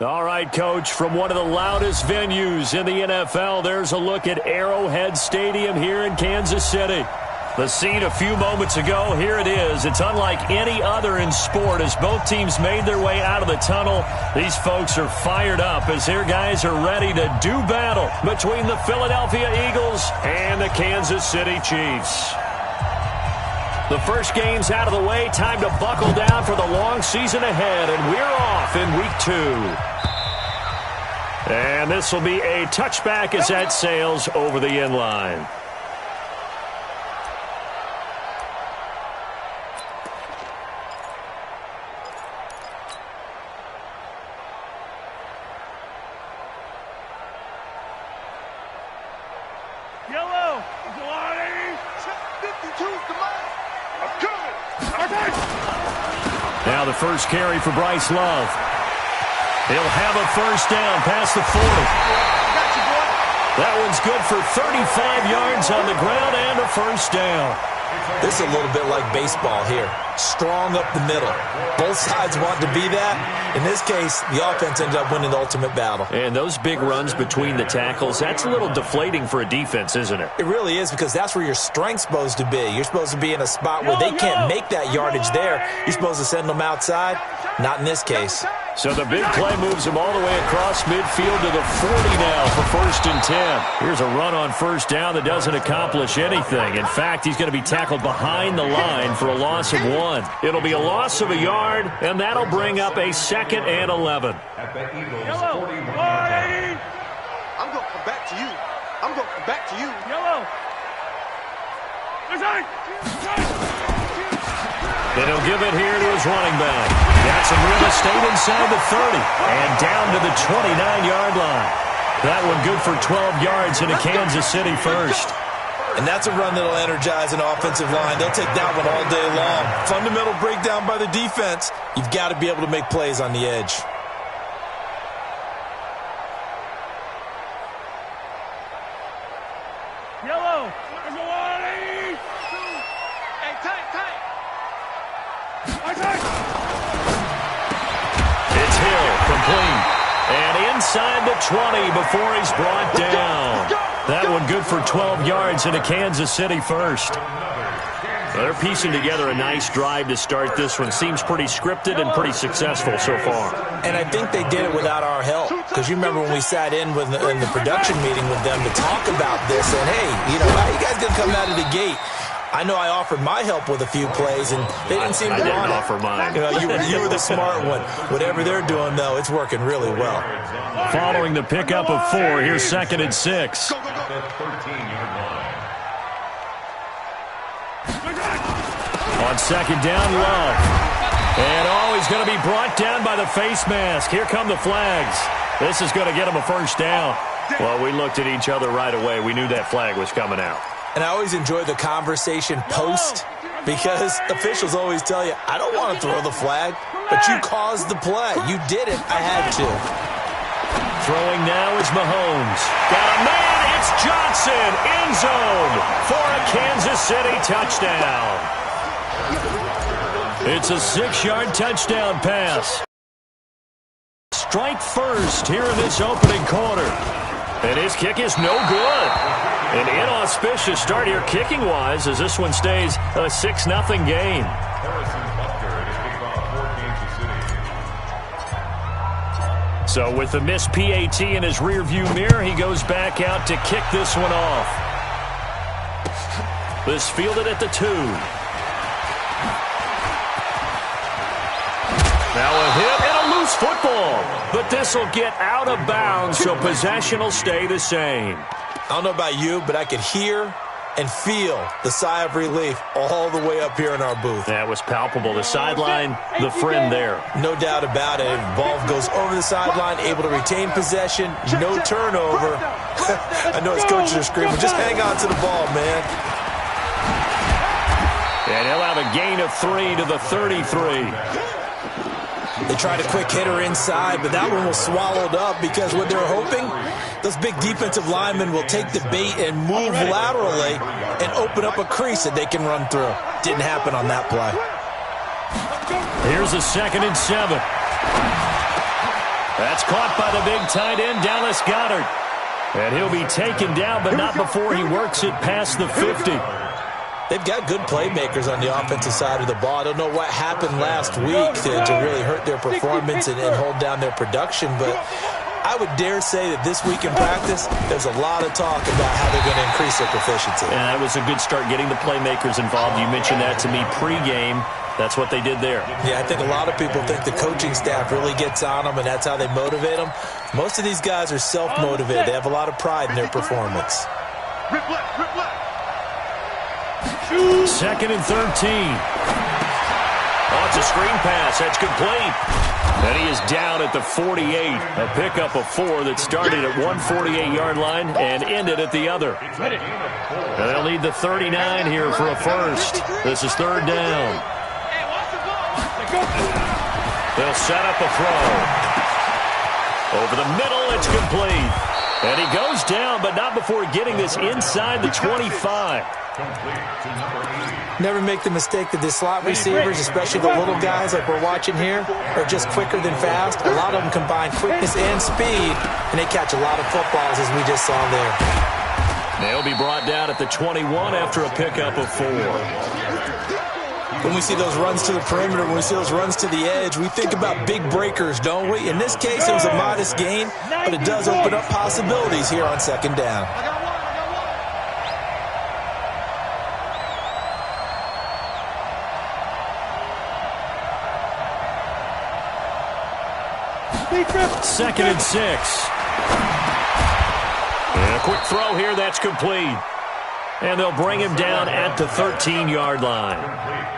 All right, Coach, from one of the loudest venues in the NFL, there's a look at Arrowhead Stadium here in Kansas City. The scene a few moments ago, here it is. It's unlike any other in sport as both teams made their way out of the tunnel. These folks are fired up as their guys are ready to do battle between the Philadelphia Eagles and the Kansas City Chiefs. The first game's out of the way. Time to buckle down for the long season ahead, and we're off in week 2. And this will be a touchback as that sails over the end line. Now the first carry for Bryce Love. He'll have a first down past the 40. That one's good for 35 yards on the ground and a first down. This is a little bit like baseball here. Strong up the middle. Both sides want to be that. In this case, the offense ended up winning the ultimate battle. And those big runs between the tackles, that's a little deflating for a defense, isn't it? It really is, because that's where your strength's supposed to be. You're supposed to be in a spot where they can't make that yardage there. You're supposed to send them outside. Not in this case. So the big play moves him all the way across midfield to the 40 now for 1st and 10. Here's a run on first down that doesn't accomplish anything. In fact, he's going to be tackled behind the line for a loss of 1. It'll be a loss of a yard, and that'll bring up a 2nd and 11. I'm going to come back to you. I'm going to come back to you. Then he'll give it here to his running back. Got some real estate inside the 30 and down to the 29-yard line. That one good for 12 yards in a Kansas City first. And that's a run that'll energize an offensive line. They'll take that one all day long. Fundamental breakdown by the defense. You've got to be able to make plays on the edge. It's Hill, complete. And inside the 20 before he's brought down. That one good for 12 yards in a Kansas City first. They're piecing together a nice drive to start this one. Seems pretty scripted and pretty successful so far. And I think they did it without our help. Because you remember when we sat in with in the production meeting with them to talk about this. And, hey, you know, how you guys going to come out of the gate? I know I offered my help with a few plays, and they didn't seem to want it. I didn't offer mine. You know, you were the smart one. Whatever they're doing, though, it's working really well. Following the pickup of 4, here's 2nd and 6. On 2nd down, Love. And, he's going to be brought down by the face mask. Here come the flags. This is going to get him a first down. Well, we looked at each other right away. We knew that flag was coming out. And I always enjoy the conversation post, because officials always tell you, I don't want to throw the flag, but you caused the play. You did it. I had to. Throwing now is Mahomes. Got a man. It's Johnson. End zone for a Kansas City touchdown. It's a 6-yard touchdown pass. Strike first here in this opening quarter. And his kick is no good. An inauspicious start here kicking-wise as this one stays a 6-0 game. So with the missed PAT in his rearview mirror, he goes back out to kick this one off. This fielded at the 2. Now a hit and a loose football. But this will get out of bounds, so possession will stay the same. I don't know about you, but I could hear and feel the sigh of relief all the way up here in our booth. That was palpable. The sideline, the friend there. No doubt about it. Ball goes over the sideline, able to retain possession, no turnover. I know his coaches are screaming, just hang on to the ball, man. And he'll have a gain of 3 to the 33. They tried a quick hitter inside, but that one was swallowed up because what they're hoping, those big defensive linemen will take the bait and move laterally and open up a crease that they can run through. Didn't happen on that play. Here's a 2nd and 7. That's caught by the big tight end, Dallas Goedert. And he'll be taken down, but not before he works it past the 50. They've got good playmakers on the offensive side of the ball. I don't know what happened last week to really hurt their performance and hold down their production, but I would dare say that this week in practice, there's a lot of talk about how they're going to increase their proficiency. And that was a good start, getting the playmakers involved. You mentioned that to me pregame. That's what they did there. Yeah, I think a lot of people think the coaching staff really gets on them, and that's how they motivate them. Most of these guys are self-motivated. They have a lot of pride in their performance. Rip left, rip left. 2nd and 13. Oh, it's a screen pass. That's complete. And he is down at the 48. A pickup of 4 that started at 148-yard line and ended at the other. And they'll need the 39 here for a first. This is 3rd down. They'll set up a throw. Over the middle, it's complete. And he goes down, but not before getting this inside the 25. Never make the mistake that the slot receivers, especially the little guys like we're watching here, are just quicker than fast. A lot of them combine quickness and speed, and they catch a lot of footballs, as we just saw there. They'll be brought down at the 21 after a pickup of 4. When we see those runs to the perimeter, when we see those runs to the edge, we think about big breakers, don't we? In this case, it was a modest gain, but it does open up possibilities here on 2nd down. Second and 6. And a quick throw here, that's complete. And they'll bring him down at the 13-yard line.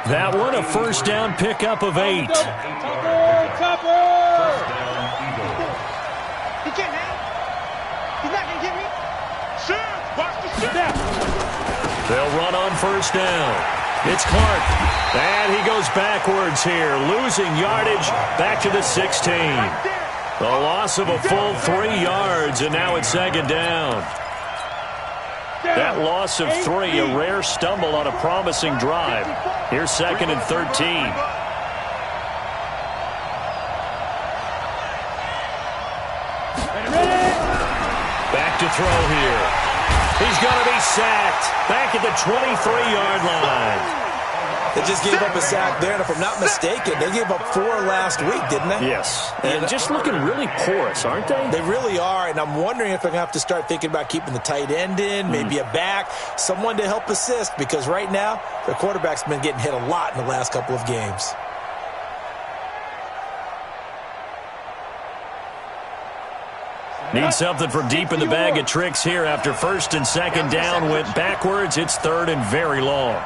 That one, a first down pickup of 8. He can't hang. He's not going to get me. Shit, watch the shit. They'll run on first down. It's Clark. And he goes backwards here, losing yardage back to the 16. The loss of a full 3 yards, and now it's 2nd down. That loss of 3, a rare stumble on a promising drive. Here's 2nd and 13. Back to throw here. He's going to be sacked back at the 23-yard line. They just gave up a sack there, and if I'm not mistaken, they gave up 4 last week, didn't they? Yes. And just looking really porous, aren't they? They really are, and I'm wondering if they're going to have to start thinking about keeping the tight end in, maybe a back, someone to help assist, because right now, their quarterback's been getting hit a lot in the last couple of games. Need something from deep in the bag of tricks here after 1st and 2nd down went backwards. It's 3rd and very long.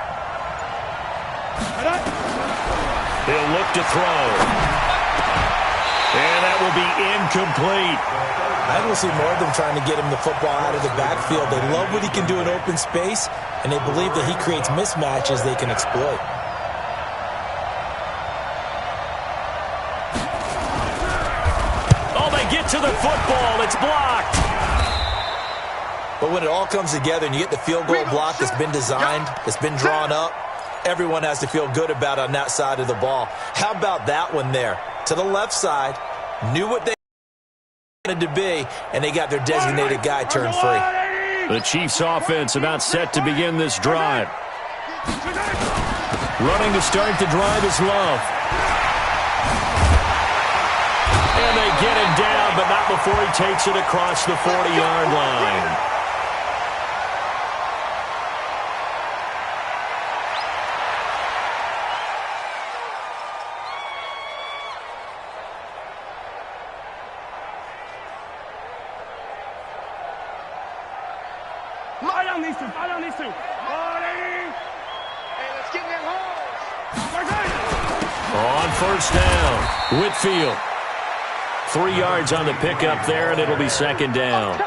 He'll look to throw. And that will be incomplete. I will see more of them trying to get him the football out of the backfield. They love what he can do in open space, and they believe that he creates mismatches they can exploit. Oh, they get to the football. It's blocked. But when it all comes together and you get the field goal block that's been designed, that's been drawn up, everyone has to feel good about on that side of the ball. How about that one there? To the left side, knew what they wanted to be, and they got their designated guy turned free. The Chiefs offense about set to begin this drive. Running to start the drive is Love. And they get him down, but not before he takes it across the 40-yard line. Fire on these two. Hey, let's get in that hole. On first down, Whitfield. 3 yards on the pickup there, and it'll be 2nd down.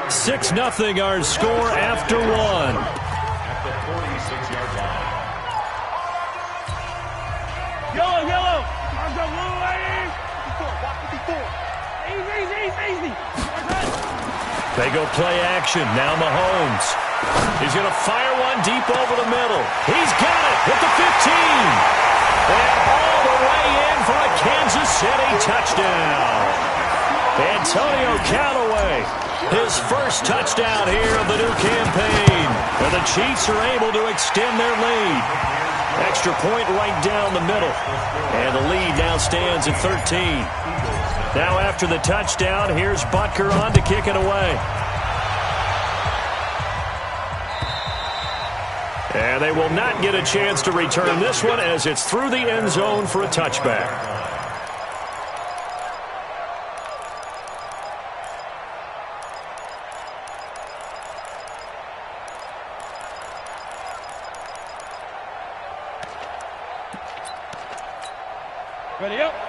6-0 our score after 1. Yellow. Arms up, blue, ladies. 54. Easy. They go play action. Now Mahomes. He's going to fire one deep over the middle. He's got it at the 15. And all the way touchdown. Antonio Callaway, his first touchdown here of the new campaign. And the Chiefs are able to extend their lead. Extra point right down the middle. And the lead now stands at 13. Now after the touchdown, here's Butker on to kick it away. And they will not get a chance to return this one as it's through the end zone for a touchback.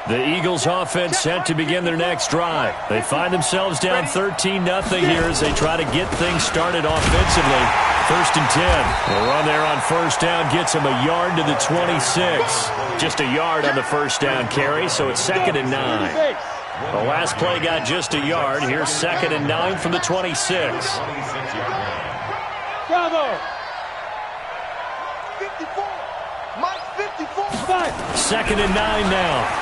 The Eagles offense set to begin their next drive. They find themselves down 13-0 here as they try to get things started offensively. 1st and 10. The run there on first down gets him a yard to the 26. Just a yard on the first down carry, so it's 2nd and 9. The last play got just a yard. Here's 2nd and 9 from the 26. Bravo! 54. Mike 54. 2nd and 9 now.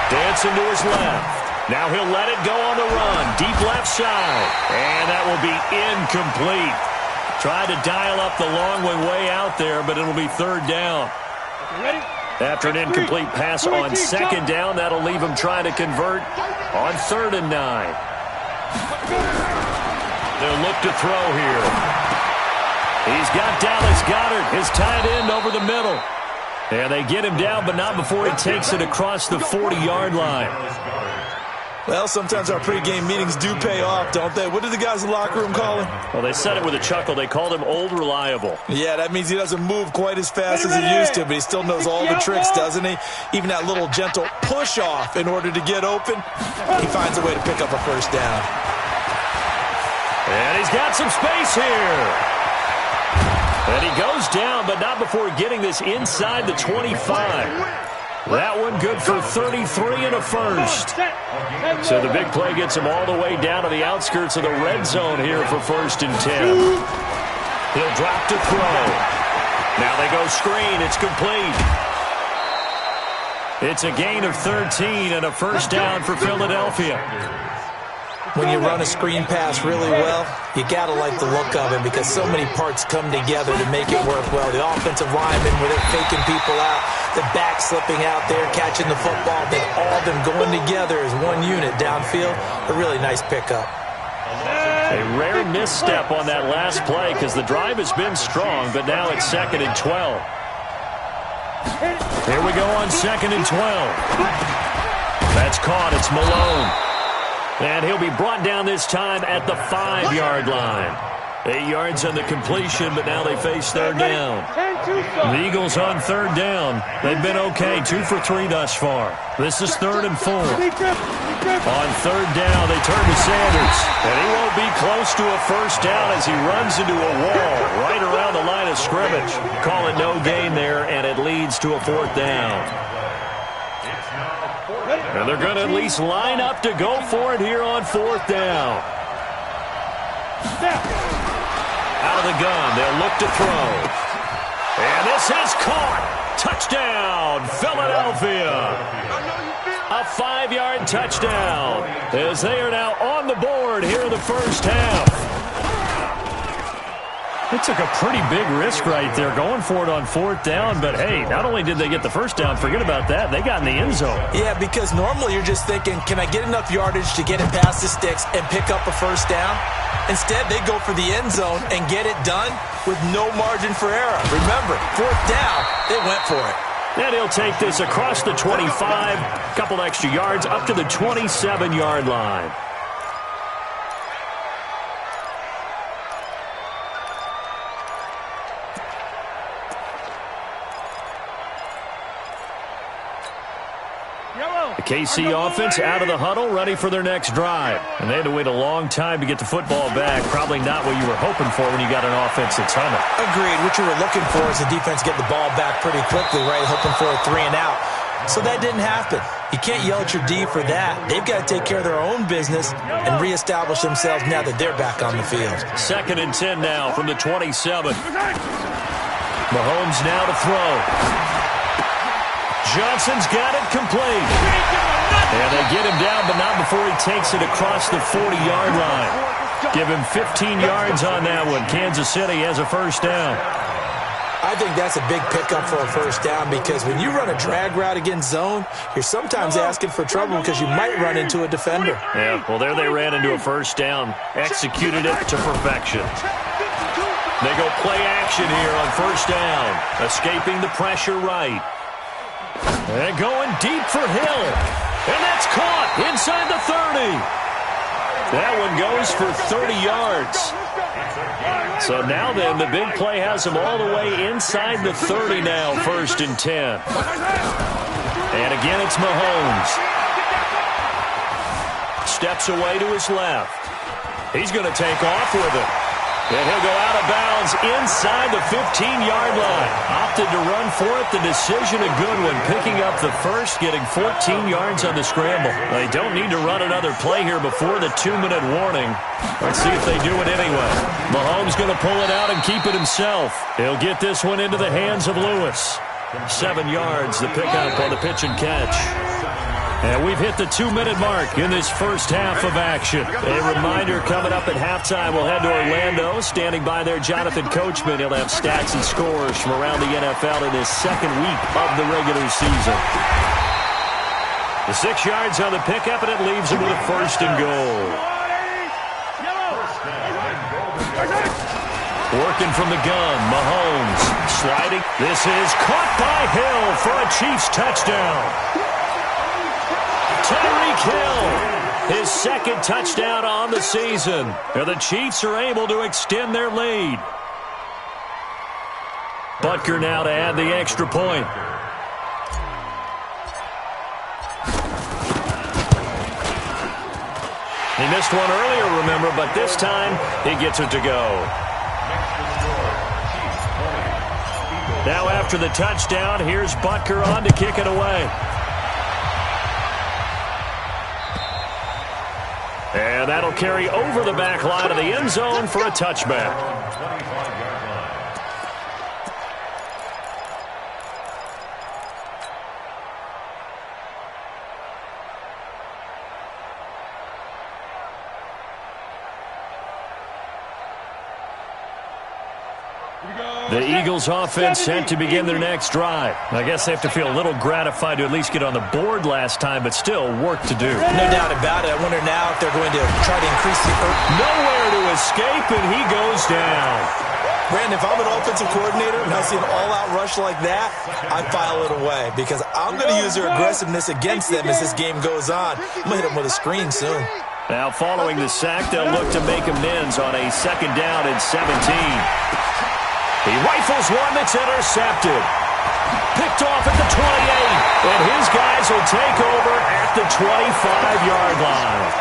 Dancing to his left. Now he'll let it go on the run. Deep left side. And that will be incomplete. Tried to dial up the long way out there, but it'll be 3rd down. Ready? After an incomplete pass on 2nd down, that'll leave him trying to convert on 3rd and 9. They'll look to throw here. He's got Dallas Goedert, his tight end, over the middle. And they get him down, but not before he takes it across the 40-yard line. Well, sometimes our pregame meetings do pay off, don't they? What did the guys in the locker room call him? Well, they said it with a chuckle. They called him Old Reliable. Yeah, that means he doesn't move quite as fast as he used to, but he still knows all the tricks, doesn't he? Even that little gentle push-off in order to get open, he finds a way to pick up a first down. And he's got some space here. And he goes down, but not before getting this inside the 25. That one good for 33 and a first. So the big play gets him all the way down to the outskirts of the red zone here for 1st and 10. He'll drop to throw. Now they go screen. It's complete. It's a gain of 13 and a first down for Philadelphia. When you run a screen pass really well, you got to like the look of it because so many parts come together to make it work well. The offensive linemen, where they're faking people out, the back slipping out there, catching the football, then all of them going together as one unit downfield. A really nice pickup. A rare misstep on that last play because the drive has been strong, but now it's 2nd and 12. Here we go on 2nd and 12. That's caught. It's Malone. And he'll be brought down this time at the 5-yard line. 8 yards on the completion, but now they face 3rd down. The Eagles on 3rd down. They've been okay, 2 for 3 thus far. This is 3rd and 4. On 3rd down, they turn to Sanders. And he won't be close to a first down as he runs into a wall right around the line of scrimmage. Call it no gain there, and it leads to a 4th down. And they're going to at least line up to go for it here on 4th down. Out of the gun, they'll look to throw. And this is caught. Touchdown, Philadelphia. A 5-yard touchdown as they are now on the board here in the first half. They took a pretty big risk right there going for it on 4th down, but hey, not only did they get the first down, forget about that, they got in the end zone. Yeah, because normally you're just thinking, can I get enough yardage to get it past the sticks and pick up a first down? Instead, they go for the end zone and get it done with no margin for error. Remember, 4th down, they went for it. And he'll take this across the 25, a couple extra yards, up to the 27-yard line. The KC offense out of the huddle, ready for their next drive. And they had to wait a long time to get the football back. Probably not what you were hoping for when you got an offense that's humming. Agreed. What you were looking for is the defense get the ball back pretty quickly, right? Hoping for a 3 and out. So that didn't happen. You can't yell at your D for that. They've got to take care of their own business and reestablish themselves now that they're back on the field. 2nd and 10 now from the 27. Mahomes now to throw. Johnson's got it complete. And they get him down, but not before he takes it across the 40-yard line. Give him 15 yards on that one. Kansas City has a first down. I think that's a big pickup for a first down because when you run a drag route against zone, you're sometimes asking for trouble because you might run into a defender. Yeah, well, there they ran into a first down. Executed it to perfection. They go play action here on first down. Escaping the pressure right. And going deep for Hill. And that's caught inside the 30. That one goes for 30 yards. So now then, the big play has him all the way inside the 30 now, 1st and 10. And again, it's Mahomes. Steps away to his left. He's going to take off with it. And he'll go out of bounds inside the 15-yard line. Opted to run for it. The decision a good one. Picking up the first, getting 14 yards on the scramble. They don't need to run another play here before the 2-minute warning. Let's see if they do it anyway. Mahomes going to pull it out and keep it himself. He'll get this one into the hands of Lewis. 7 yards, the pickup on the pitch and catch. And we've hit the 2-minute mark in this first half of action. A reminder, coming up at halftime, we'll head to Orlando. Standing by there, Jonathan Coachman. He'll have stats and scores from around the NFL in his second week of the regular season. The 6 yards on the pickup, and it leaves him with a 1st and goal. Working from the gun, Mahomes sliding. This is caught by Hill for a Chiefs touchdown. Tyreek Hill, his 2nd touchdown on the season. And the Chiefs are able to extend their lead. Butker now to add the extra point. He missed one earlier, remember, but this time he gets it to go. Now after the touchdown, here's Butker on to kick it away. And that'll carry over the back line of the end zone for a touchback. The Eagles offense set to begin their next drive. I guess they have to feel a little gratified to at least get on the board last time, but still work to do. No doubt about it. I wonder now if they're going to try to increase the... Nowhere to escape, and he goes down. Brandon, if I'm an offensive coordinator and I see an all-out rush like that, I file it away because I'm going to use their aggressiveness against them as this game goes on. I'm going to hit them with a screen soon. Now following the sack, they'll look to make amends on a 2nd down and 17. He rifles one that's intercepted. Picked off at the 28. And his guys will take over at the 25-yard line.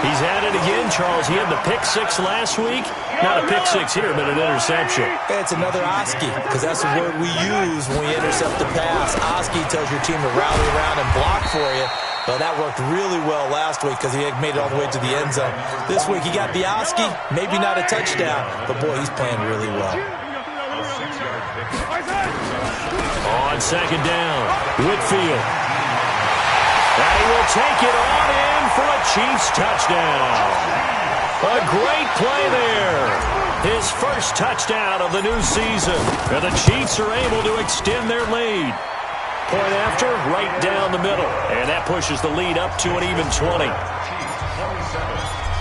He's had it again, Charles. He had the pick 6 last week. Not a pick 6 here, but an interception. It's another Oski, because that's the word we use when we intercept the pass. Oski tells your team to rally around and block for you. Well, that worked really well last week because he had made it all the way to the end zone. This week he got the Oski, maybe not a touchdown, but boy, he's playing really well. On 2nd down, Whitfield. And he will take it on in for a Chiefs touchdown. A great play there. His first touchdown of the new season. And the Chiefs are able to extend their lead. Point after, right down the middle. And that pushes the lead up to an even 20.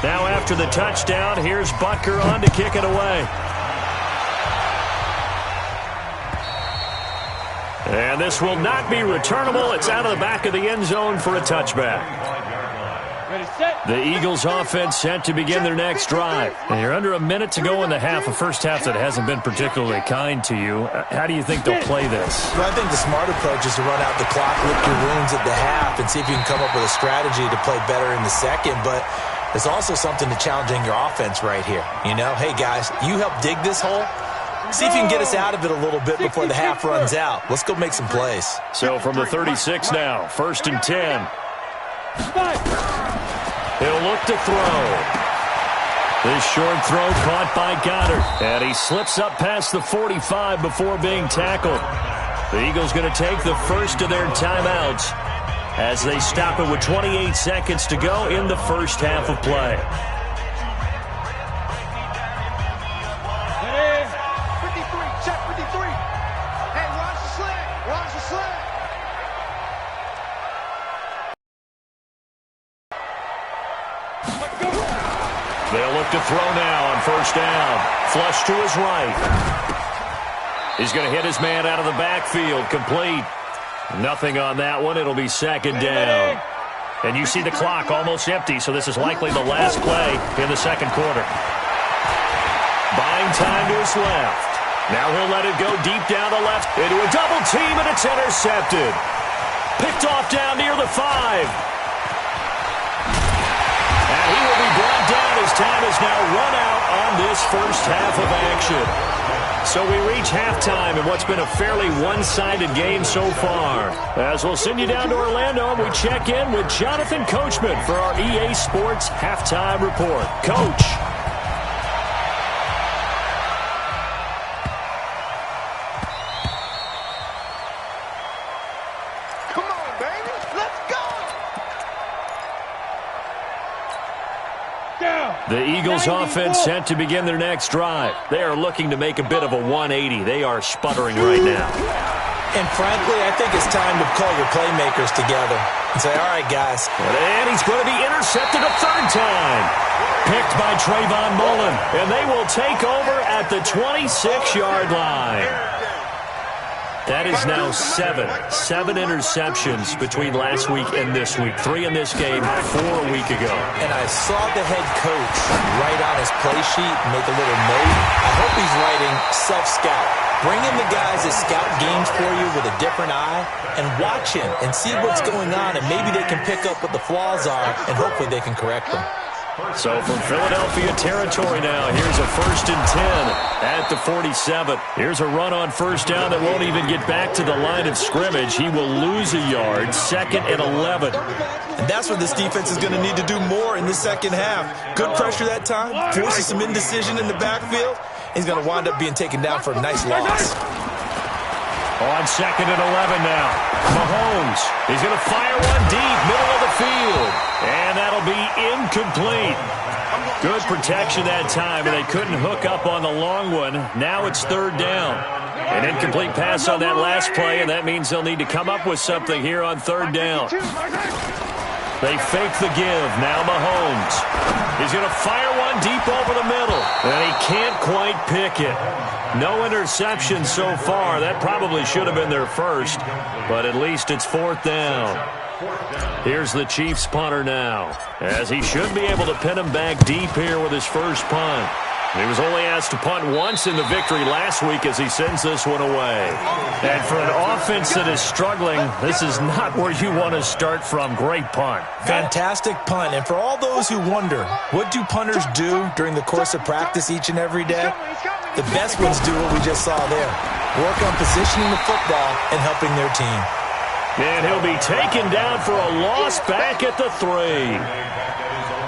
Now after the touchdown, here's Butker on to kick it away. And this will not be returnable. It's out of the back of the end zone for a touchback. The Eagles offense set to begin their next drive. And you're under a minute to go in the half, a first half that hasn't been particularly kind to you. How do you think they'll play this? Well, I think the smart approach is to run out the clock, lick your wounds at the half, and see if you can come up with a strategy to play better in the second. But there's also something to challenging your offense right here. You know, hey, guys, you help dig this hole. See if you can get us out of it a little bit before the half runs out. Let's go make some plays. So from the 36 now, 1st and 10. He'll look to throw. This short throw caught by Goddard. And he slips up past the 45 before being tackled. The Eagles going to take the first of their timeouts as they stop it with 28 seconds to go in the first half of play. 53, check 53. Hey, watch the slant. Watch the slant. They'll look to throw now on first down. Flush to his right. He's going to hit his man out of the backfield. Complete. Nothing on that one. It'll be second down. And you see the clock almost empty, so this is likely the last play in the second quarter. Buying time to his left. Now he'll let it go deep down the left into a double team, and it's intercepted. Picked off down near the 5. And he will be brought down as time is now run out on this first half of action. So we reach halftime in what's been a fairly one-sided game so far. As we'll send you down to Orlando, and we check in with Jonathan Coachman for our EA Sports Halftime Report. Coach. Come on, baby. Let's go. The Eagles offense set to begin their next drive. They are looking to make a bit of a 180. They are sputtering right now. And frankly, I think it's time to call your playmakers together and say, all right, guys. And he's going to be intercepted a third time. Picked by Trayvon Mullen. And they will take over at the 26-yard line. That is now 7 interceptions between last week and this week. 3 in this game, 4 a week ago. And I saw the head coach write on his play sheet, make a little note. I hope he's writing self-scout. Bring in the guys that scout games for you with a different eye and watch him and see what's going on, and maybe they can pick up what the flaws are, and hopefully they can correct them. So from Philadelphia territory now, here's a 1st and 10 at the 47. Here's a run on first down that won't even get back to the line of scrimmage. He will lose a yard, 2nd and 11. And that's what this defense is going to need to do more in the second half. Good pressure that time, forces some indecision in the backfield. He's going to wind up being taken down for a nice loss. On 2nd and 11 now. Mahomes. He's going to fire one deep, middle of the field. And that'll be incomplete. Good protection that time, and they couldn't hook up on the long one. Now it's 3rd down. An incomplete pass on that last play, and that means they'll need to come up with something here on 3rd down. They fake the give. Now Mahomes. He's going to fire one deep over the middle. And he can't quite pick it. No interception so far. That probably should have been their first. But at least it's 4th down. Here's the Chiefs punter now, as he should be able to pin him back deep here with his first punt. He was only asked to punt once in the victory last week as he sends this one away. And for an offense that is struggling, this is not where you want to start from. Great punt. Fantastic punt. And for all those who wonder, what do punters do during the course of practice each and every day? The best ones do what we just saw there. Work on positioning the football and helping their team. And he'll be taken down for a loss back at the 3.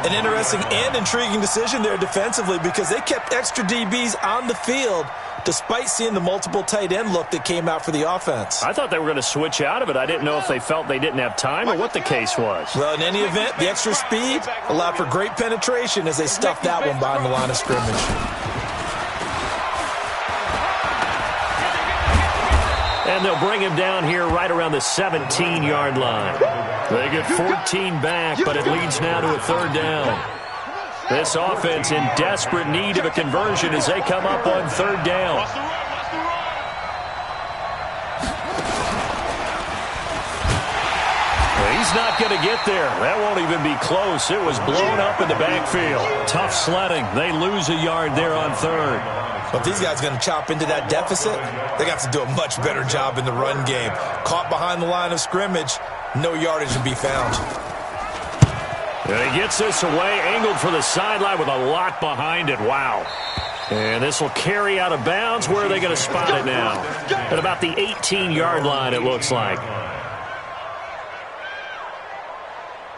An interesting and intriguing decision there defensively, because they kept extra DBs on the field despite seeing the multiple tight end look that came out for the offense. I thought they were going to switch out of it. I didn't know if they felt they didn't have time or what the case was. Well, in any event, the extra speed allowed for great penetration as they stuffed that one behind the line of scrimmage. And they'll bring him down here right around the 17-yard line. They get 14 back, but it leads now to a 3rd down. This offense in desperate need of a conversion as they come up on 3rd down. He's not going to get there. That won't even be close. It was blown up in the backfield. Tough sledding. They lose a yard there on 3rd. But if these guys are going to chop into that deficit, they got to do a much better job in the run game. Caught behind the line of scrimmage, no yardage to be found. And he gets this away, angled for the sideline with a lot behind it. Wow. And this will carry out of bounds. Where are they going to spot it now? At about the 18-yard line, it looks like.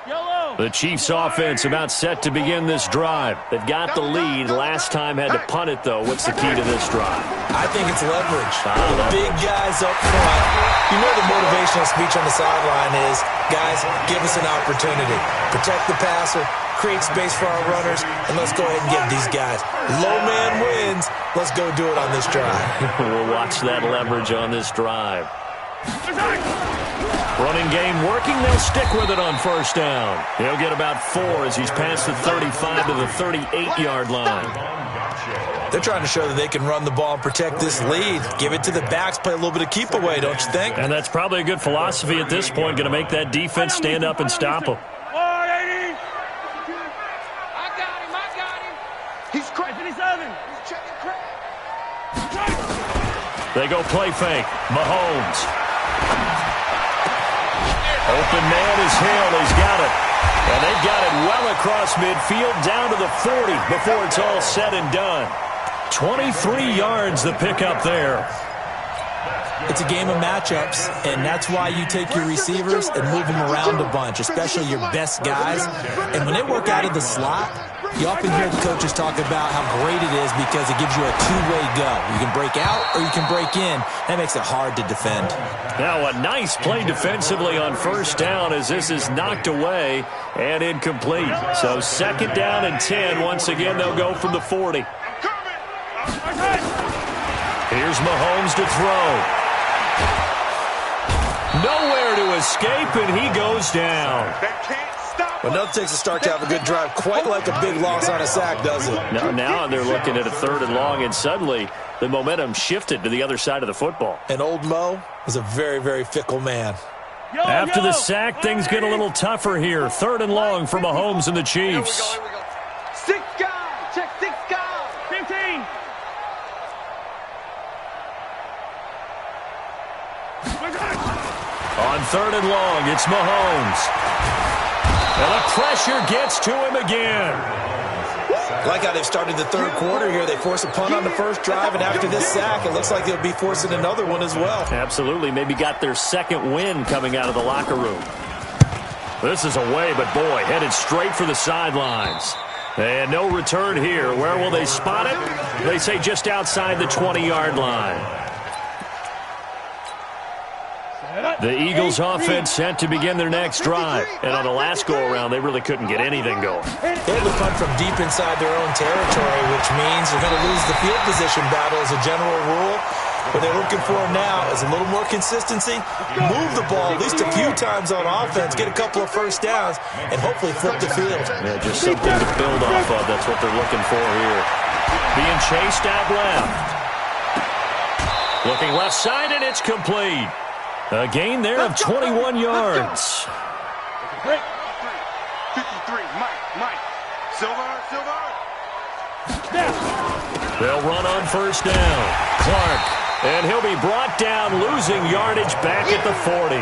Yellow. The Chiefs offense about set to begin this drive. They've got the lead. Last time had to punt it, though. What's the key to this drive? I think it's leverage. Big guys up front. You know the motivational speech on the sideline is, guys, give us an opportunity. Protect the passer, create space for our runners, and let's go ahead and get these guys. Low man wins. Let's go do it on this drive. We'll watch that leverage on this drive. Running game working. They'll stick with it on first down. He'll get about 4 as he's past the 35 to the 38-yard line. They're trying to show that they can run the ball and protect this lead. Give it to the backs, play a little bit of keep away, don't you think? And that's probably a good philosophy at this point. Going to make that defense stand up and stop them. I got him. He's cracking his oven. He's checking crack. They go play fake. Mahomes. Open man is Hill. He's got it. And they've got it well across midfield down to the 40 before it's all said and done. 23 yards the pickup there. It's a game of matchups, and that's why you take your receivers and move them around a bunch, especially your best guys. And when they work out of the slot, you often hear the coaches talk about how great it is because it gives you a two-way go. You can break out or you can break in. That makes it hard to defend. Now a nice play defensively on first down as this is knocked away and incomplete. So second down and 10. Once again, they'll go from the 40. Here's Mahomes to throw. Nowhere to escape, and he goes down. Well, nothing takes a start to have a good drive quite like a big loss on a sack, does it? Now they're looking at a 3rd and long, and suddenly the momentum shifted to the other side of the football. And old Mo is a very, very fickle man. After the sack, things get a little tougher here. 3rd and long for Mahomes and the Chiefs. Here we go. 6 guys. Check 6 guys. 15. On 3rd and long, it's Mahomes. And the pressure gets to him again. Like how they've started the 3rd quarter here. They force a punt on the first drive, and after this sack, it looks like they'll be forcing another one as well. Absolutely. Maybe got their 2nd win coming out of the locker room. This is away, but boy, headed straight for the sidelines. And no return here. Where will they spot it? They say just outside the 20-yard line. The Eagles offense set to begin their next drive. And on the last go-around, they really couldn't get anything going. They had to punt from deep inside their own territory, which means they're going to lose the field position battle as a general rule. What they're looking for now is a little more consistency, move the ball at least a few times on offense, get a couple of first downs, and hopefully flip the field. Yeah, just something to build off of. That's what they're looking for here. Being chased out left. Looking left side, and it's complete. A gain there of 21 yards. 53, Mike. Silver. They'll run on first down. Clark. And he'll be brought down, losing yardage back at the 40.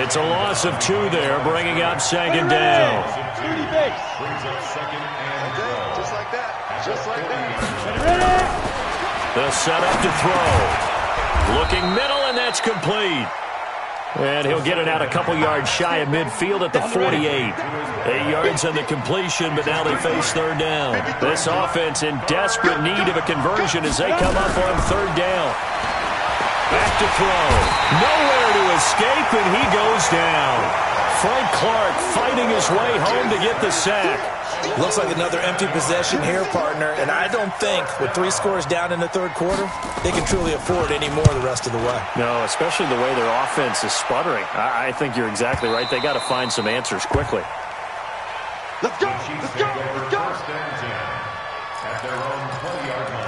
It's a loss of 2 there, bringing up 2nd down. Just like that. They'll set up to throw. Looking middle, and that's complete. And he'll get it out a couple yards shy of midfield at the 48. 8 yards on the completion, but now they face 3rd down. This offense in desperate need of a conversion as they come up on 3rd down. Back to throw. Nowhere to escape, and he goes down. Frank Clark fighting his way home to get the sack. Looks like another empty possession here, partner, and I don't think with 3 scores down in the 3rd quarter, they can truly afford any more the rest of the way. No, especially the way their offense is sputtering. I think you're exactly right. They got to find some answers quickly. Let's go. At their own 20-yard line.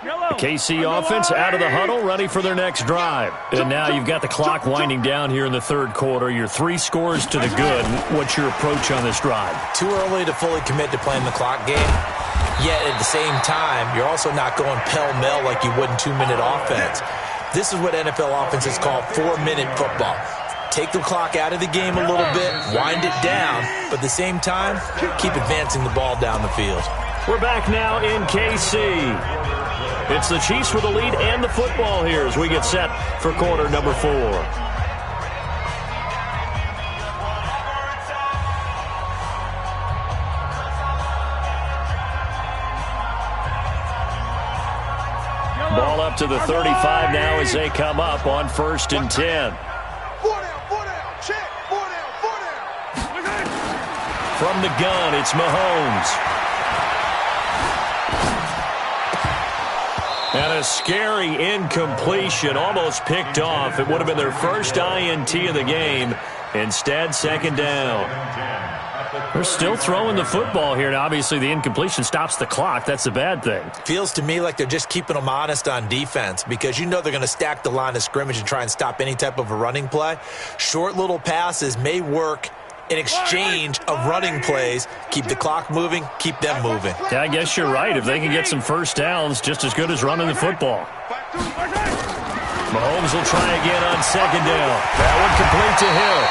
The KC offense out of the huddle, ready for their next drive. And now you've got the clock winding down here in the 3rd quarter. Your 3 scores to the good. What's your approach on this drive? Too early to fully commit to playing the clock game. Yet at the same time, you're also not going pell-mell like you would in 2-minute offense. This is what NFL offenses call 4-minute football. take the clock out of the game a little bit, wind it down, but at the same time, keep advancing the ball down the field. We're back now in KC. It's the Chiefs with the lead and the football here as we get set for quarter number 4. Ball up to the 35 now as they come up on 1st and 10. From the gun, it's Mahomes. And a scary incompletion, almost picked off. It would have been their first INT of the game. Instead, 2nd down. They're still throwing the football here. Now, obviously, the incompletion stops the clock. That's the bad thing. Feels to me like they're just keeping them honest on defense because you know they're going to stack the line of scrimmage and try and stop any type of a running play. Short little passes may work in exchange of running plays. Keep the clock moving, keep them moving. Yeah, I guess you're right. If they can get some first downs, just as good as running the football. Mahomes will try again on 2nd down. That one complete to Hill.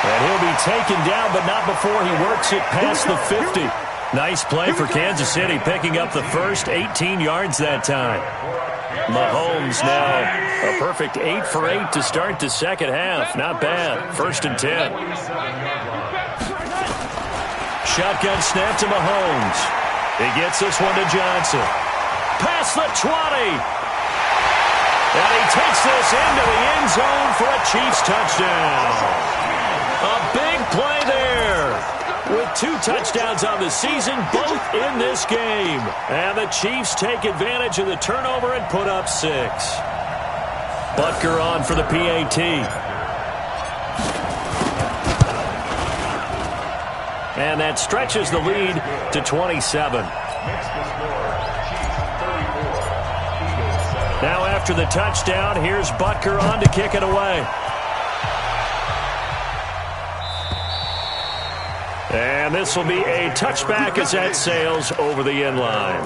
And he'll be taken down, but not before he works it past the 50. Nice play for Kansas City, picking up the first 18 yards that time. Mahomes now a perfect 8 for 8 to start the second half. Not bad. 1st and 10. Shotgun snap to Mahomes. He gets this one to Johnson. Past the 20. And he takes this into the end zone for a Chiefs touchdown. A big play there. With 2 touchdowns on the season, both in this game. And the Chiefs take advantage of the turnover and put up 6. Butker on for the PAT. And that stretches the lead to 27. Now after the touchdown, here's Butker on to kick it away. And this will be a touchback as that sails over the end line.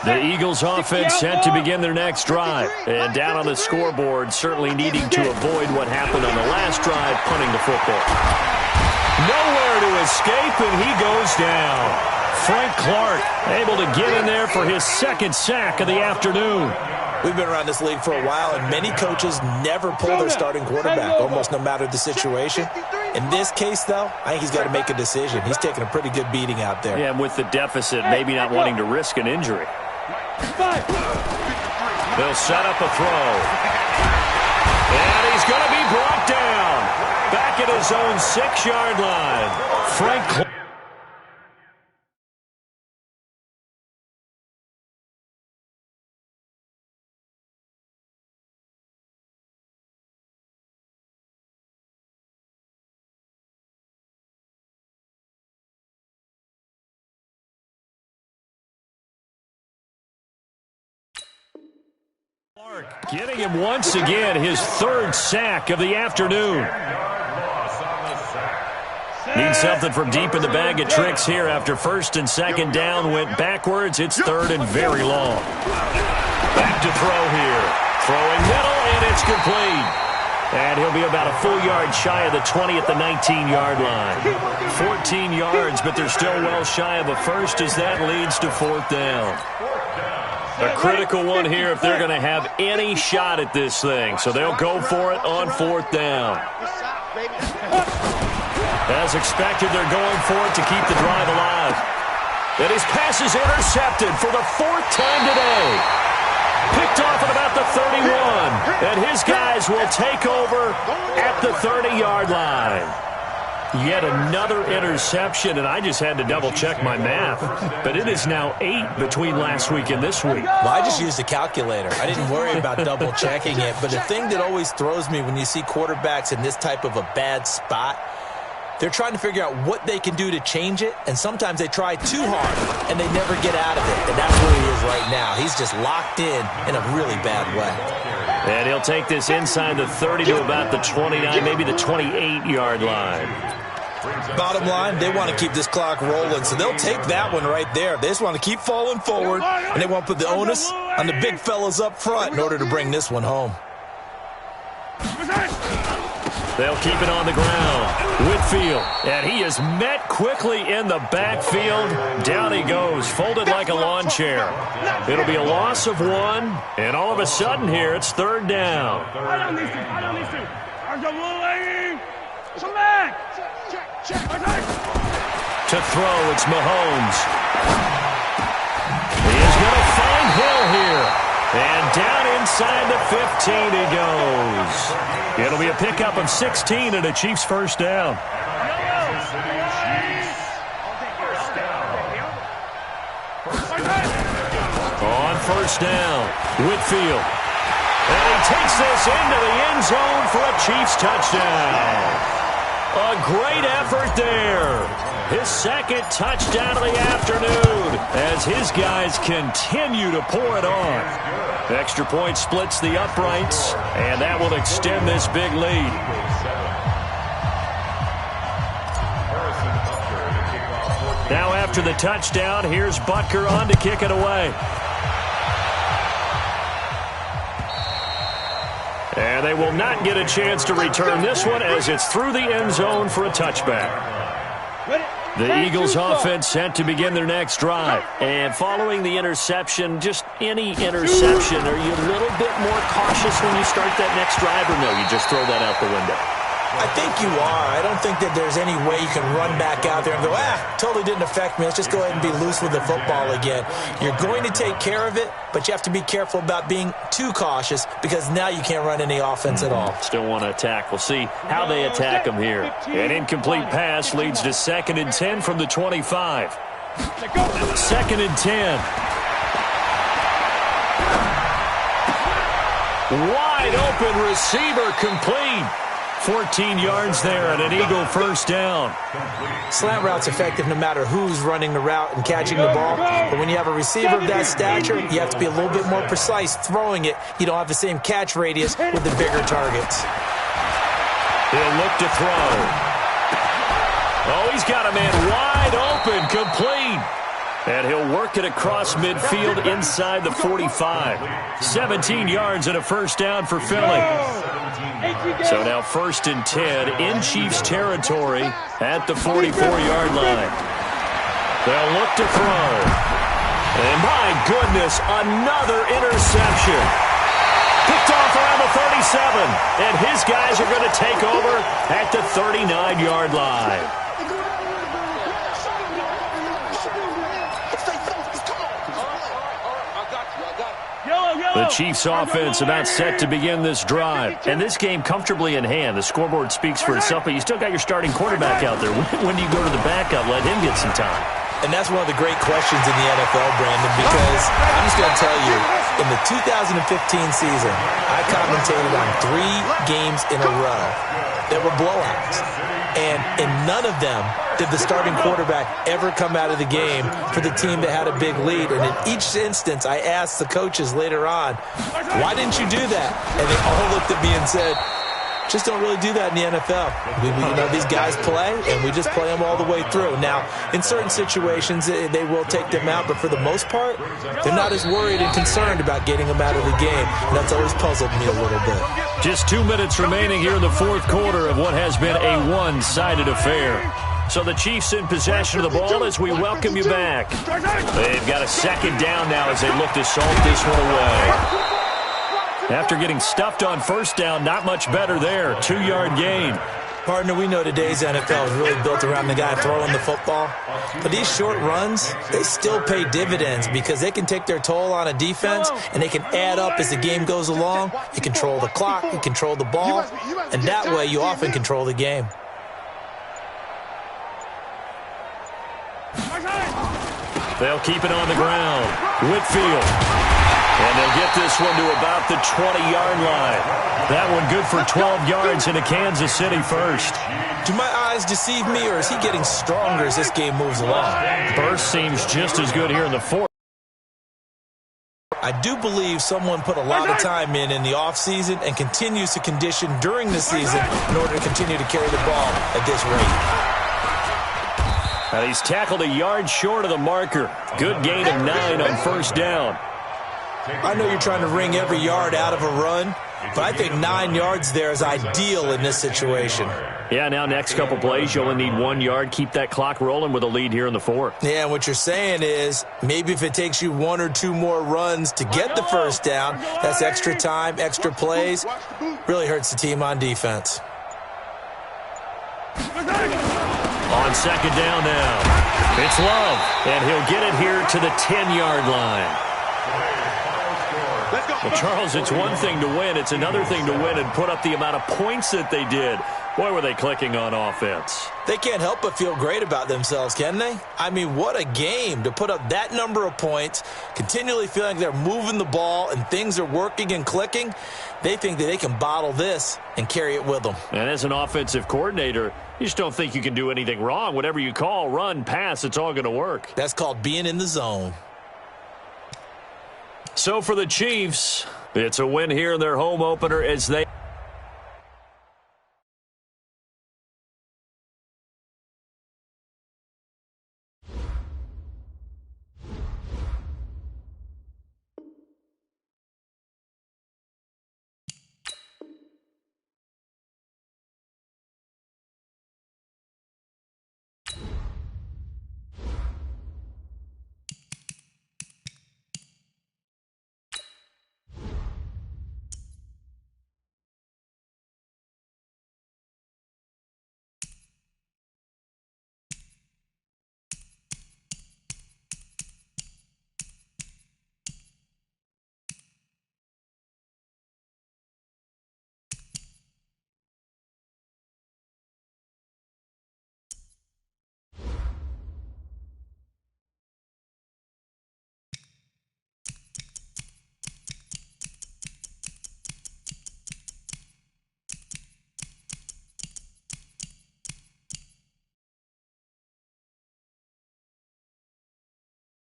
The Eagles offense set to begin their next drive. And down on the scoreboard, certainly needing to avoid what happened on the last drive, punting the football. Nowhere to escape, and he goes down. Frank Clark able to get in there for his 2nd sack of the afternoon. We've been around this league for a while, and many coaches never pull their starting quarterback, almost no matter the situation. In this case, though, I think he's got to make a decision. He's taking a pretty good beating out there. Yeah, and with the deficit, maybe not wanting to risk an injury. They'll set up a throw. And he's going to be brought down. Back at his own 6-yard line. Frank Clark. Getting him once again, his 3rd sack of the afternoon. Need something from deep in the bag of tricks here after 1st and 2nd down went backwards. It's 3rd and very long. Back to throw here. Throwing middle, and it's complete. And he'll be about a full yard shy of the 20 at the 19-yard line. 14 yards, but they're still well shy of a first as that leads to 4th down. A critical one here if they're going to have any shot at this thing. So they'll go for it on 4th down. As expected, they're going for it to keep the drive alive. And his pass is intercepted for the 4th time today. Picked off at about the 31. And his guys will take over at the 30-yard line. Yet another interception, and I just had to double-check my math. But it is now 8 between last week and this week. Well, I just used a calculator. I didn't worry about double-checking it. But the thing that always throws me when you see quarterbacks in this type of a bad spot, they're trying to figure out what they can do to change it, and sometimes they try too hard, and they never get out of it. And that's where he is right now. He's just locked in a really bad way. And he'll take this inside the 30 to about the 29, maybe the 28-yard line. Bottom line, they want to keep this clock rolling, so they'll take that one right there. They just want to keep falling forward, and they want to put the onus on the big fellas up front in order to bring this one home. They'll keep it on the ground. Whitfield, and he is met quickly in the backfield. Down he goes, folded like a lawn chair. It'll be a loss of 1, and all of a sudden here, it's 3rd down. To throw, it's Mahomes. He is going to find Hill here. And down inside the 15 he goes. It'll be a pickup of 16 and a Chiefs first down. On first down, Whitfield. And he takes this into the end zone for a Chiefs touchdown. A great effort there. His 2nd touchdown of the afternoon as his guys continue to pour it on. Extra point splits the uprights, and that will extend this big lead. Now after the touchdown, here's Butker on to kick it away. And they will not get a chance to return this one as it's through the end zone for a touchback. The Eagles offense set to begin their next drive. And following the interception, just any interception, are you a little bit more cautious when you start that next drive, or no, you just throw that out the window? I think you are. I don't think that there's any way you can run back out there and go, totally didn't affect me. Let's just go ahead and be loose with the football again. You're going to take care of it, but you have to be careful about being too cautious because now you can't run any offense at all. Still want to attack. We'll see how they attack them here. An incomplete pass leads to 2nd and 10 from the 25. 2nd and 10. Wide open receiver complete. 14 yards there and an Eagle first down. Slant route's effective no matter who's running the route and catching the ball. But when you have a receiver of that stature, you have to be a little bit more precise throwing it. You don't have the same catch radius with the bigger targets. He'll look to throw. Oh, he's got a man wide open, complete. And he'll work it across midfield inside the 45. 17 yards and a first down for Philly. So now 1st and 10 in Chiefs territory at the 44-yard line. They'll look to throw. And my goodness, another interception. Picked off around the 37. And his guys are going to take over at the 39-yard line. The Chiefs offense about set to begin this drive. And this game comfortably in hand. The scoreboard speaks for itself, but you still got your starting quarterback out there. When do you go to the backup? Let him get some time. And that's one of the great questions in the NFL, Brandon, because I'm just going to tell you, in the 2015 season, I commentated on 3 games in a row that were blowouts. And in none of them did the starting quarterback ever come out of the game for the team that had a big lead. And in each instance, I asked the coaches later on, why didn't you do that? And they all looked at me and said, just don't really do that in the NFL. These guys play, and we just play them all the way through. Now, in certain situations, they will take them out, but for the most part, they're not as worried and concerned about getting them out of the game. And that's always puzzled me a little bit. Just 2 minutes remaining here in the 4th quarter of what has been a one-sided affair. So the Chiefs in possession of the ball as we welcome you back. They've got a 2nd down now as they look to salt this one away. After getting stuffed on 1st down, not much better there. 2-yard gain. Partner, we know today's NFL is really built around the guy throwing the football. But these short runs, they still pay dividends because they can take their toll on a defense and they can add up as the game goes along. You control the clock, you control the ball, and that way you often control the game. They'll keep it on the ground. Whitfield. And they'll get this one to about the 20-yard line. That one good for 12 yards into Kansas City first. Do my eyes deceive me, or is he getting stronger as this game moves along? Burst seems just as good here in the 4th. I do believe someone put a lot of time in the offseason and continues to condition during the season in order to continue to carry the ball at this rate. Now he's tackled a yard short of the marker. Good gain of 9 on 1st down. I know you're trying to wring every yard out of a run, but I think 9 yards there is ideal in this situation. Yeah, now next couple plays, you only need 1 yard. Keep that clock rolling with a lead here in the fourth. Yeah, and what you're saying is maybe if it takes you 1 or 2 more runs to get the first down, that's extra time, extra plays, really hurts the team on defense. On second down now, it's Love, and he'll get it here to the 10-yard line. Well, Charles, it's one thing to win. It's another thing to win and put up the amount of points that they did. Boy, were they clicking on offense. They can't help but feel great about themselves, can they? I mean, what a game to put up that number of points, continually feeling like they're moving the ball and things are working and clicking. They think that they can bottle this and carry it with them. And as an offensive coordinator, you just don't think you can do anything wrong. Whatever you call, run, pass, it's all going to work. That's called being in the zone. So for the Chiefs, it's a win here in their home opener as they